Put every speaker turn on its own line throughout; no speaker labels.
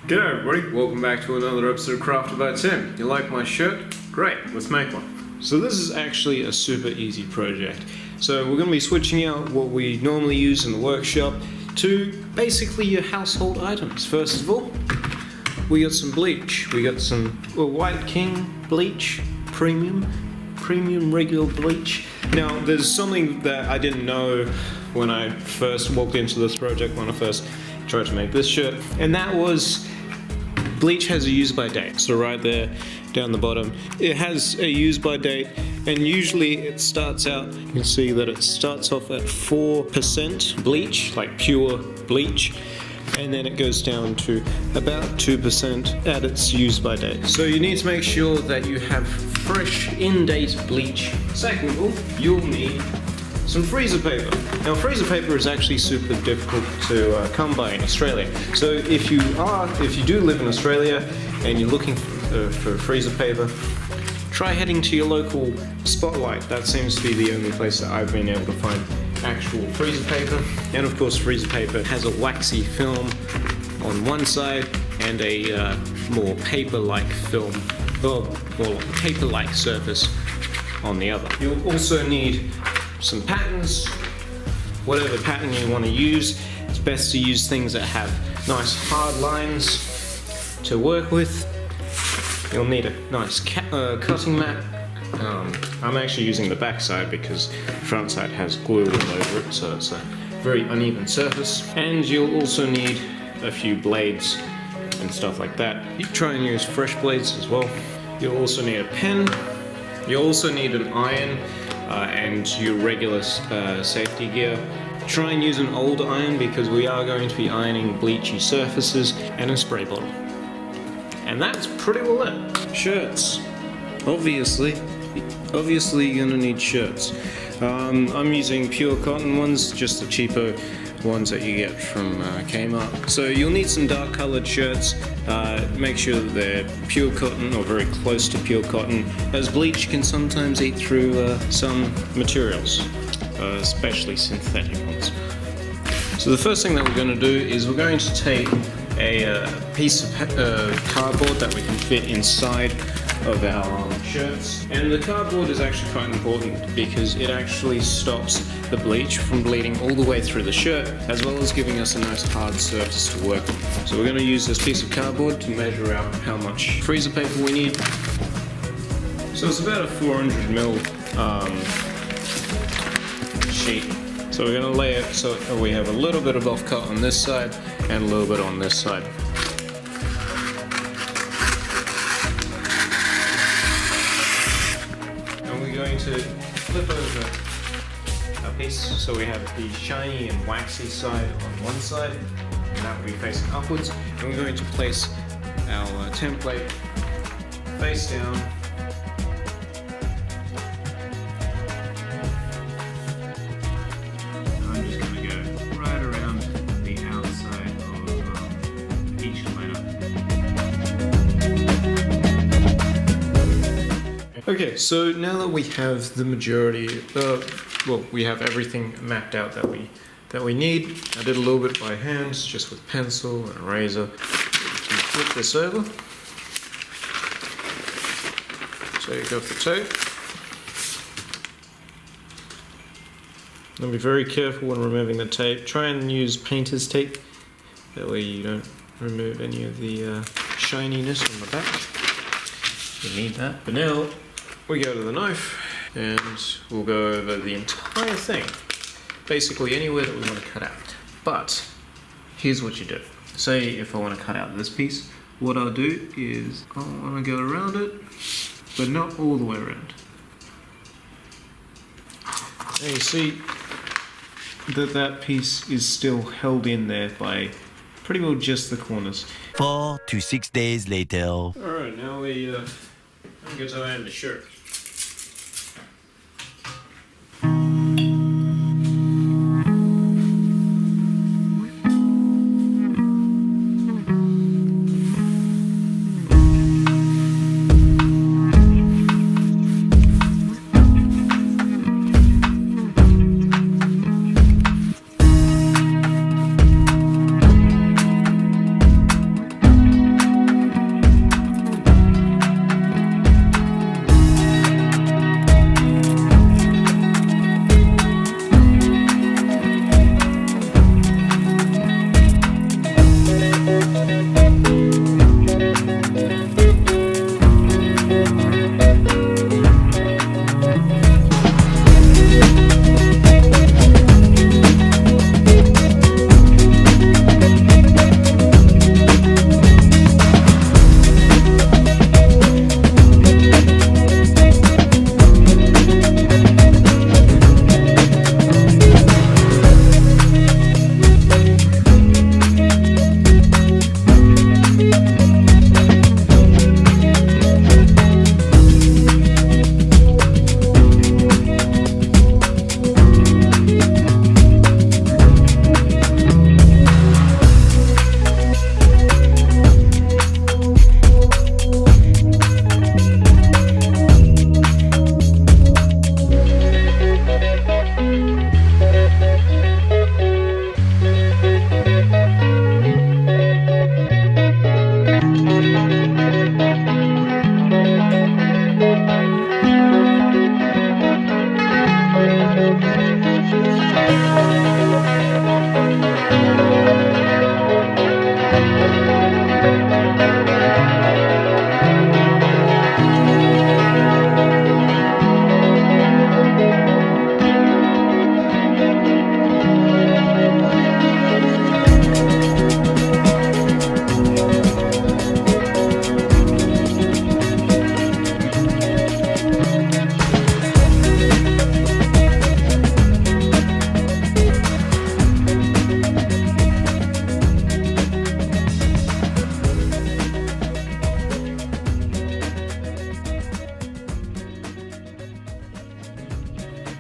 G'day everybody, welcome back to another episode of Crafted by Tim. You like my shirt? Great, let's make one. So this is actually a super easy project. So we're going to be switching out what we normally use in the workshop to basically your household items. First of all, we got some bleach. We got some White King bleach, premium regular bleach. Now there's something that I didn't know when I first walked into this project, when I first tried to make this shirt, and that was bleach has a use by date. So right there down the bottom it has a use by date, and usually it starts out, you can see that it starts off at 4% bleach, like pure bleach, and then it goes down to about 2% at its use by date. So you need to make sure that you have fresh in-date bleach. Second of all, you'll need some freezer paper. Now freezer paper is actually super difficult to come by in Australia. So if you do live in Australia and you're looking for freezer paper, try heading to your local Spotlight. That seems to be the only place that I've been able to find actual freezer paper. And of course freezer paper has a waxy film on one side and a more paper-like film, or paper-like surface on the other. You'll also need some patterns. Whatever pattern you want to use, it's best to use things that have nice hard lines to work with. You'll need a nice cutting mat. I'm actually using the back side because the front side has glue all over it, so it's a very uneven surface. And you'll also need a few blades and stuff like that. You try and use fresh blades as well. You'll also need a pen. You'll also need an iron and your regular safety gear. Try and use an old iron because we are going to be ironing bleachy surfaces, and a spray bottle. And that's pretty well it. Shirts. Obviously you're gonna need shirts. I'm using pure cotton ones, just the cheaper ones that you get from Kmart. So you'll need some dark colored shirts. Make sure that they're pure cotton or very close to pure cotton, as bleach can sometimes eat through some materials, especially synthetic ones. So the first thing that we're going to do is we're going to take a piece of cardboard that we can fit inside of our shirts, and the cardboard is actually quite important because it actually stops the bleach from bleeding all the way through the shirt, as well as giving us a nice hard surface to work on. So we're going to use this piece of cardboard to measure out how much freezer paper we need. So it's about a 400ml sheet. So we're going to lay it so we have a little bit of offcut on this side and a little bit on this side. Going to flip over a piece so we have the shiny and waxy side on one side, and that will be facing upwards, and we're going to place our template face down. I'm just going to go right around the outside of each letter. Okay, so now that we have the majority, we have everything mapped out that we need. I did a little bit by hand, just with pencil and a razor. Flip this over. Take off the tape. And be very careful when removing the tape. Try and use painter's tape. That way you don't remove any of the shininess on the back. You need that. But now, we go to the knife and we'll go over the entire thing, basically anywhere that we want to cut out. But here's what you do. Say if I want to cut out this piece, what I'll do is I want to go around it, but not all the way around. Now you see that piece is still held in there by pretty well just the corners.
4 to 6 days later.
Alright, now we get to iron the shirt.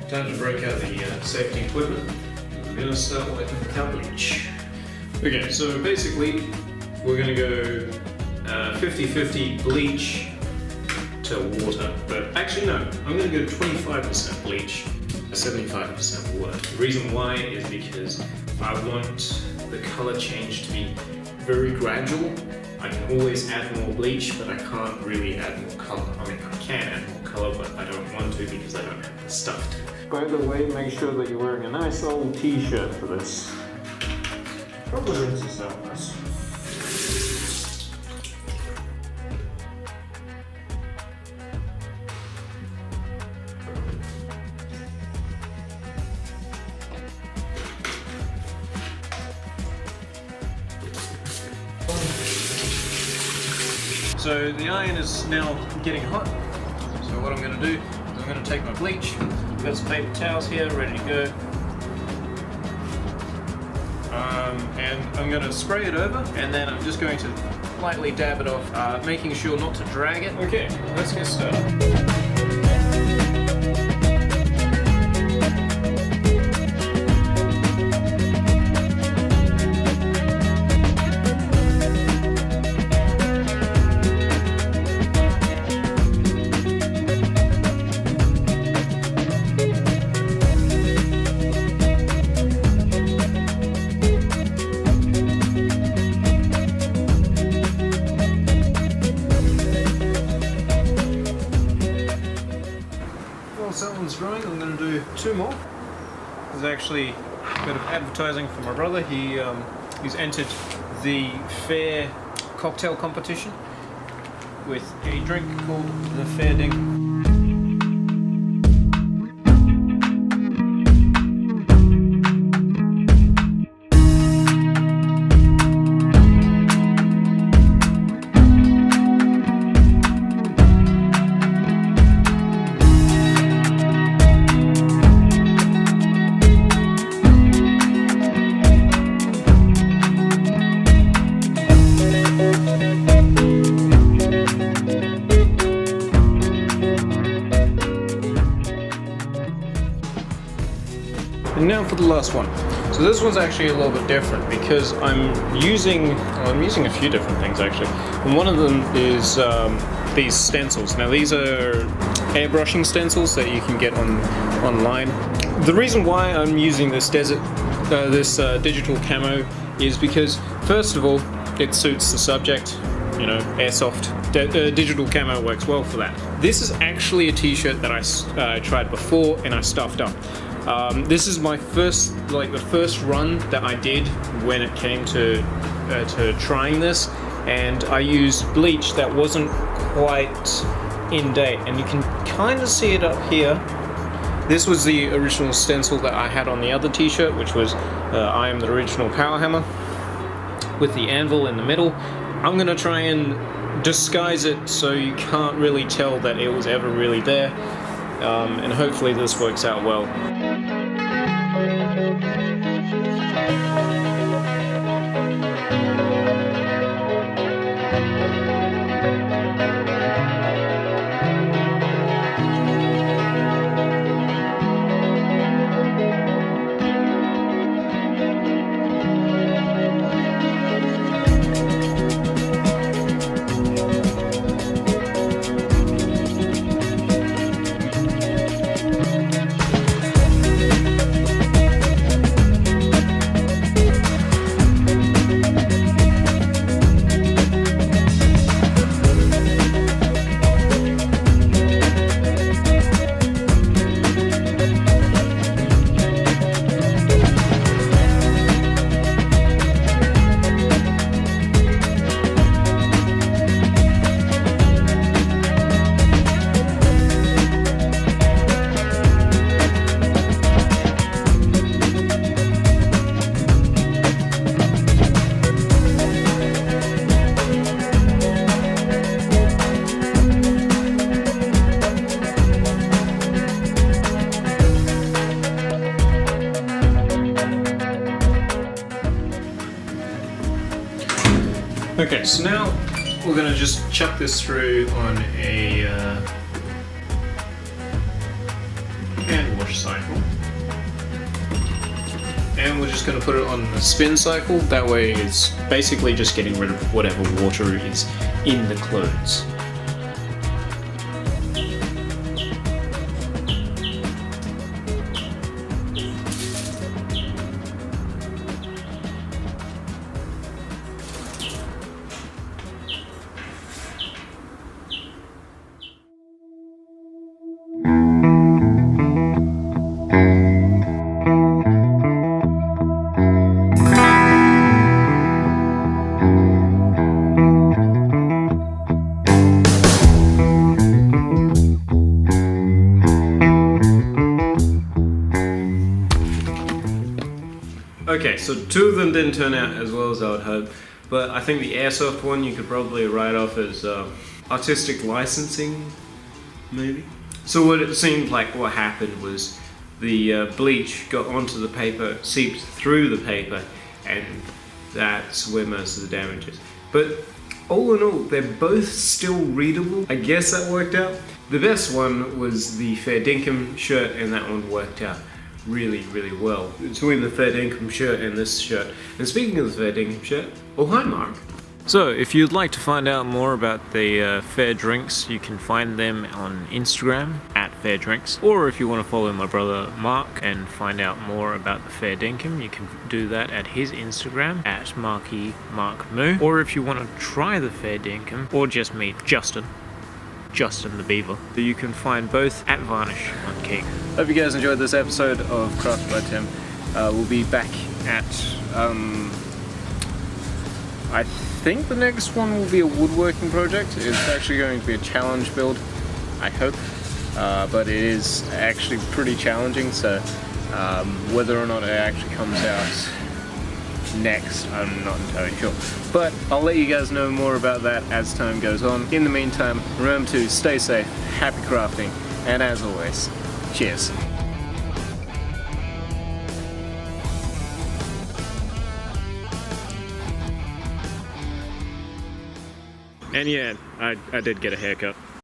Time to break out the safety equipment. We're going to start with our bleach. Okay, so basically we're going to go 50-50 bleach to water. But actually no, I'm going to go 25% bleach, 75% water. The reason why is because I want the color change to be very gradual. I can always add more bleach, but I can't really add more color. I mean, I can add more color, but I don't want to because I don't have the stuff to. By the way, make sure that you're wearing a nice old t-shirt for this. Probably rinse this out nice. So the iron is now getting hot. So what I'm going to do is I'm going to take my bleach. I've got some paper towels here ready to go. And I'm going to spray it over, and then I'm just going to lightly dab it off, making sure not to drag it. Okay, let's get started. Whilst that one's drying, I'm going to do two more. There's actually a bit of advertising for my brother. He's entered the fair cocktail competition with a drink called the Fair Ding. And now for the last one. So this one's actually a little bit different because I'm using a few different things actually. And one of them is these stencils. Now these are airbrushing stencils that you can get online. The reason why I'm using this digital camo is because first of all, it suits the subject. You know, airsoft. Digital camo works well for that. This is actually a t-shirt that I tried before and I stuffed up. This is my first, the first run that I did when it came to trying this, and I used bleach that wasn't quite in date, and you can kind of see it up here. This was the original stencil that I had on the other t-shirt, which was I am the original power hammer with the anvil in the middle. I'm gonna try and disguise it so you can't really tell that it was ever really there, and hopefully this works out well. Okay, so now we're gonna just chuck this through on a hand wash cycle. And we're just going to put it on the spin cycle. That way it's basically just getting rid of whatever water is in the clothes. Okay, so two of them didn't turn out as well as I would hope, but I think the airsoft one you could probably write off as artistic licensing, maybe? So what it seemed like what happened was the bleach got onto the paper, seeped through the paper, and that's where most of the damage is. But all in all, they're both still readable. I guess that worked out. The best one was the Fair Dinkum shirt, and that one worked out really, really well. Between the Fair Dinkum shirt and this shirt. And speaking of the Fair Dinkum shirt, oh hi Mark. So if you'd like to find out more about the Fair Drinks, you can find them on Instagram at Fair Drinks. Or if you want to follow my brother Mark and find out more about the Fair Dinkum, you can do that at his Instagram at MarkyMarkMoo. Or if you want to try the Fair Dinkum or just meet Justin the Beaver, you can find both at Vanish on King. Hope you guys enjoyed this episode of Crafted by Tim. We'll be back at I think the next one will be a woodworking project. It's actually going to be a challenge build, I hope, but it is actually pretty challenging, so whether or not it actually comes out next, I'm not entirely sure. But I'll let you guys know more about that as time goes on. In the meantime, remember to stay safe, happy crafting, and as always, cheers. And yeah, I did get a haircut.